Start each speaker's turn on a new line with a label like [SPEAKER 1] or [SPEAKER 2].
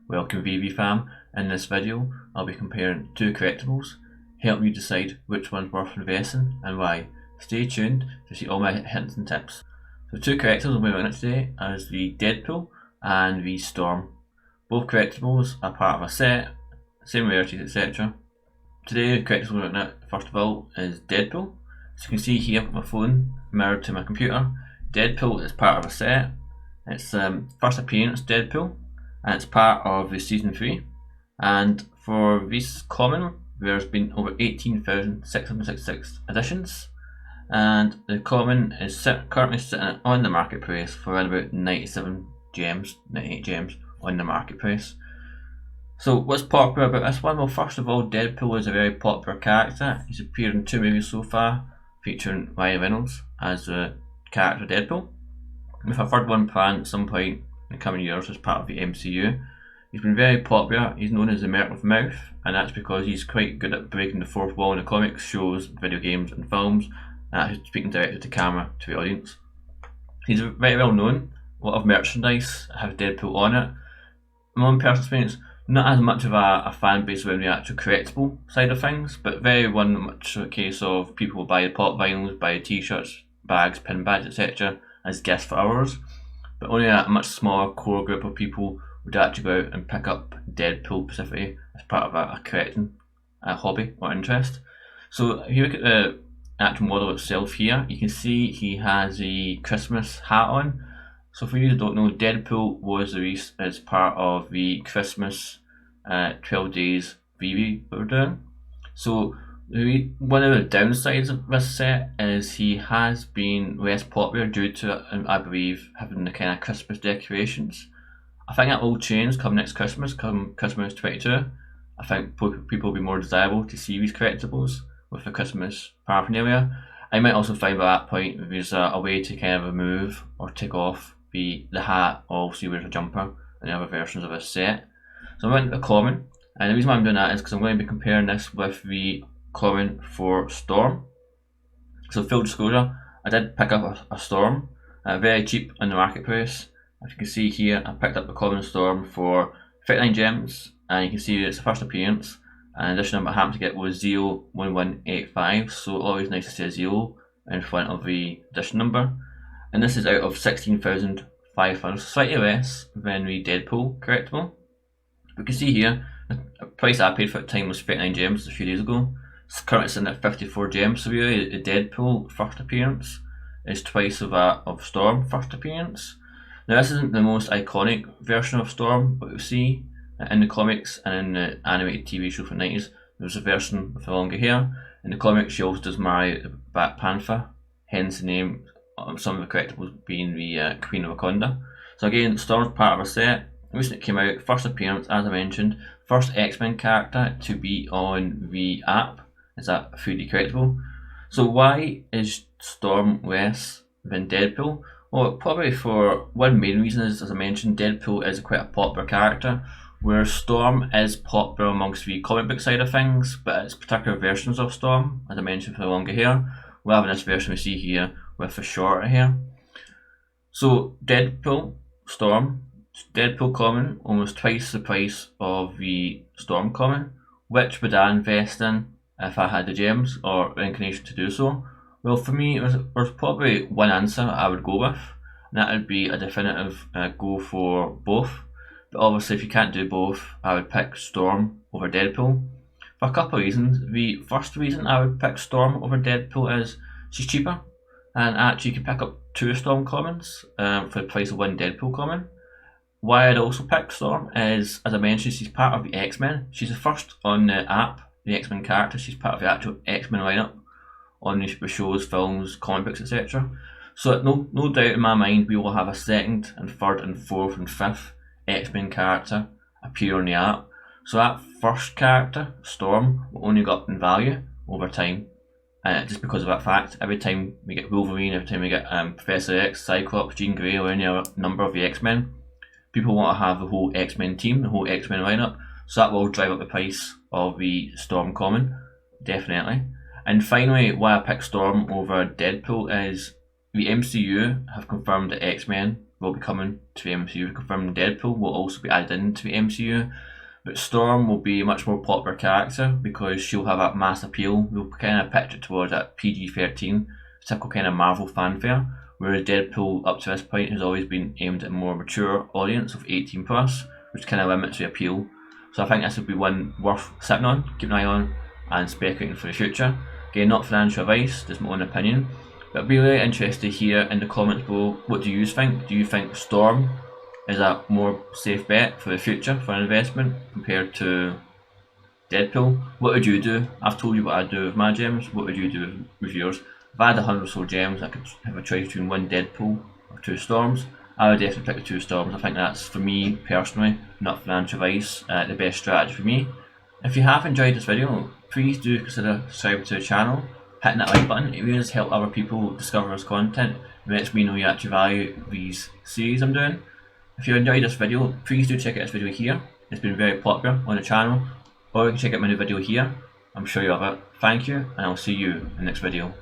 [SPEAKER 1] Welcome Veve fam. In this video I'll be comparing two collectibles, help you decide which one's worth investing and why. Stay tuned to see all my hints and tips. So two collectibles I'm going to look at today is the Deadpool and the Storm. Both collectibles are part of a set, same rarities etc. Today the collectibles we're looking at first of all is Deadpool. As you can see here with my phone mirrored to my computer, Deadpool is part of a set. It's first appearance Deadpool, and it's part of the season 3. And for this common, there's been over 18,666 editions, and the common is currently sitting on the marketplace for around about 98 gems on the marketplace. So what's popular about this one? Well, first of all, Deadpool is a very popular character. He's appeared in 2 movies so far, featuring Ryan Reynolds as the character Deadpool, with a third one planned at some point in the coming years as part of the MCU. He's been very popular. He's known as the Merc with Mouth, and that's because he's quite good at breaking the fourth wall in the comics, shows, video games and films, and actually speaking directly to camera to the audience. He's very well known. A lot of merchandise has Deadpool on it. In my own personal experience, not as much of a fan base around the actual collectible side of things, but very much a case of people will buy the pop vinyls, buy t-shirts, bags, pin bags, etc. as gifts for hours. But only a much smaller core group of people would actually go out and pick up Deadpool specifically as part of a collecting hobby or interest. So if you look at the actual model itself here, you can see he has a Christmas hat on. So for you who don't know, Deadpool was released as part of the Christmas 12 days Veve that we're doing. So one of the downsides of this set is he has been less popular due to, I believe, having the kind of Christmas decorations. I think that will change come next Christmas, come Christmas 22. I think people will be more desirable to see these collectibles with the Christmas paraphernalia. I might also find by that point there's a way to kind of remove or take off the hat, obviously wears a jumper and the other versions of this set. So I went to the common, and the reason why I'm doing that is because I'm going to be comparing this with the common for Storm. So full disclosure, I did pick up a Storm, very cheap on the marketplace. As you can see here, I picked up the common Storm for 39 gems, and you can see it's the first appearance. And the edition number I happened to get was 01185, so always nice to see a 0 in front of the edition number. And this is out of 16,500, so slightly less than the Deadpool collectible. We can see here, the price I paid for at the time was 39 gems a few days ago. It's currently sitting at 54 gems, so really the Deadpool first appearance is twice of Storm first appearance. Now this isn't the most iconic version of Storm, but we see in the comics and in the animated TV show from the 90s, there's a version with the longer hair. In the comics she also does marry the Black Panther, hence the name of some of the collectibles being the Queen of Wakanda. So again, Storm's part of a set. Recently came out, first appearance as I mentioned, first X-Men character to be on the app. Is that a 3D collectible? So why is Storm less than Deadpool? Well, probably for one main reason is, as I mentioned, Deadpool is quite a popular character, where Storm is popular amongst the comic book side of things, but it's particular versions of Storm, as I mentioned, for the longer hair, rather than this version we see here with the shorter hair. So Deadpool, Storm, Deadpool common, almost twice the price of the Storm common. Which would I invest in if I had the gems or inclination to do so? Well, for me, there's probably one answer I would go with, and that would be a definitive go for both. But obviously, if you can't do both, I would pick Storm over Deadpool for a couple of reasons. The first reason I would pick Storm over Deadpool is she's cheaper, and actually you can pick up 2 Storm commons for the price of 1 Deadpool common. Why I'd also pick Storm is, as I mentioned, she's part of the X-Men. She's the first on the app, the X-Men character. She's part of the actual X-Men lineup on the shows, films, comic books, etc. So no doubt in my mind we will have a second and third and fourth and fifth X-Men character appear on the app. So that first character, Storm, will only go up in value over time. Just because of that fact, every time we get Wolverine, every time we get Professor X, Cyclops, Jean Grey, or any other number of the X-Men, people want to have the whole X-Men team, the whole X-Men lineup, so that will drive up the price of the Storm common, definitely. And finally, why I pick Storm over Deadpool is the MCU have confirmed that X-Men will be coming to the MCU. Confirmed Deadpool will also be added into the MCU, but Storm will be a much more popular character because she'll have that mass appeal. We'll kind of pitch it towards that PG-13, typical kind of Marvel fanfare, whereas Deadpool up to this point has always been aimed at a more mature audience of 18+, which kind of limits the appeal. So I think this would be one worth sitting on, keep an eye on, and speculating for the future. Again, not financial advice, just my own opinion. But I'd be really interested to hear in the comments below, what do you think? Do you think Storm is a more safe bet for the future for an investment compared to Deadpool? What would you do? I've told you what I'd do with my gems. What would you do with yours? If I had 100 or so gems, I could have a choice between one Deadpool or two Storms. I would definitely pick the two Storms. I think that's, for me personally, not financial advice, the best strategy for me. If you have enjoyed this video, please do consider subscribing to the channel, hitting that like button. It really does help other people discover this content. It lets me know you actually value these series I'm doing. If you enjoyed this video, please do check out this video here. It's been very popular on the channel. Or you can check out my new video here. I'm sure you love it. Thank you, and I'll see you in the next video.